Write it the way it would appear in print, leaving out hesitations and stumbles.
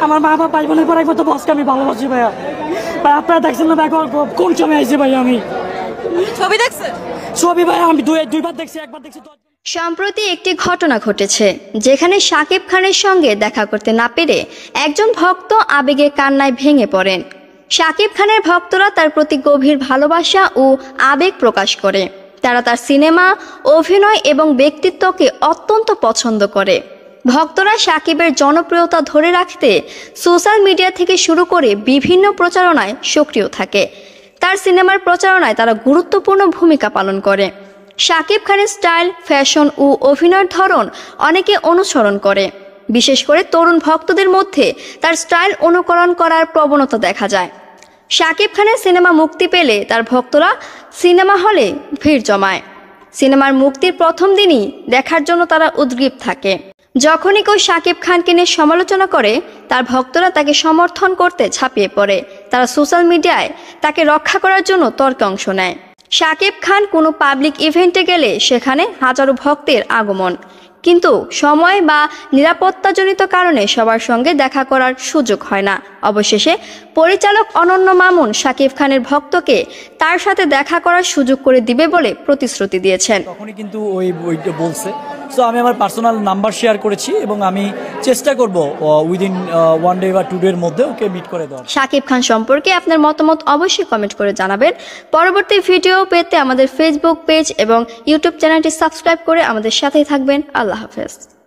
আমার মা বাবা ভাই বোনের পর একবার তো বসকে আমি ভালোবাসি ভাইয়া। ভাই আপনারা দেখছেন না ভাই কোন সময় আইছি ভাই আমি ছবি দেখছেন? ছবি ভাই আমি দুইবার দেখছি, একবার দেখছি। সম্প্রতি একটি ঘটনা ঘটেছে যেখানে শাকিব খানের সঙ্গে দেখা করতে না পেরে একজন ভক্ত আবেগে কান্নায় ভেঙে পড়েন। শাকিব খানের ভক্তরা তার প্রতি গভীর ভালোবাসা ও আবেগ প্রকাশ করে। তারা তার সিনেমা, অভিনয় এবং ব্যক্তিত্বকে অত্যন্ত পছন্দ করে। ভক্তরা শাকিবের জনপ্রিয়তা ধরে রাখতে সোশ্যাল মিডিয়া থেকে শুরু করে বিভিন্ন প্রচারণায় সক্রিয় থাকে। তার সিনেমার প্রচারণায় তারা গুরুত্বপূর্ণ ভূমিকা পালন করে। শাকিব খানের স্টাইল, ফ্যাশন ও অভিনয়ের ধরন অনেকে অনুসরণ করে। বিশেষ করে তরুণ ভক্তদের মধ্যে তার স্টাইল অনুকরণ করার প্রবণতা দেখা যায়। শাকিব খানের সিনেমা মুক্তি পেলে তার ভক্তরা সিনেমা হলে ভিড় জমায়। সিনেমার মুক্তির প্রথম দিনই দেখার জন্য তারা উদ্গ্রীব থাকে। যখনই কেউ শাকিব খানকে নিয়ে সমালোচনা করে, তার ভক্তরা তাকে সমর্থন করতে ঝাঁপিয়ে পড়ে। তারা সোশ্যাল মিডিয়ায় তাকে রক্ষা করার জন্য তর্কে অংশ নেয়। শাকিব খান কোনো পাবলিক ইভেন্টে গেলে সেখানে হাজারো ভক্তের আগমন, কিন্তু সময় বা নিরাপত্তাজনিত কারণে সবার সঙ্গে দেখা করার সুযোগ হয় না। অবশেষে পরিচালক অনন্য মামুন শাকিব খানের ভক্তকে তার সাথে দেখা করার সুযোগ করে দিবে বলে প্রতিশ্রুতি দিয়েছেন। তখনই কিন্তু ওইটা বলছে। সো আমি আমার পার্সোনাল নাম্বার শেয়ার করেছি এবং আমি চেষ্টা করব উইদিন 1 ডে বা 2 ডের মধ্যে ওকে মিট করে দেওয়ার। শাকিব খান সম্পর্কে আপনার মতামত অবশ্যই কমেন্ট করে জানাবেন। পরবর্তী ভিডিও পেতে আমাদের ফেসবুক পেজ এবং ইউটিউব চ্যানেলটি সাবস্ক্রাইব করে আমাদের সাথেই থাকবেন। আল্লাহ হাফেজ।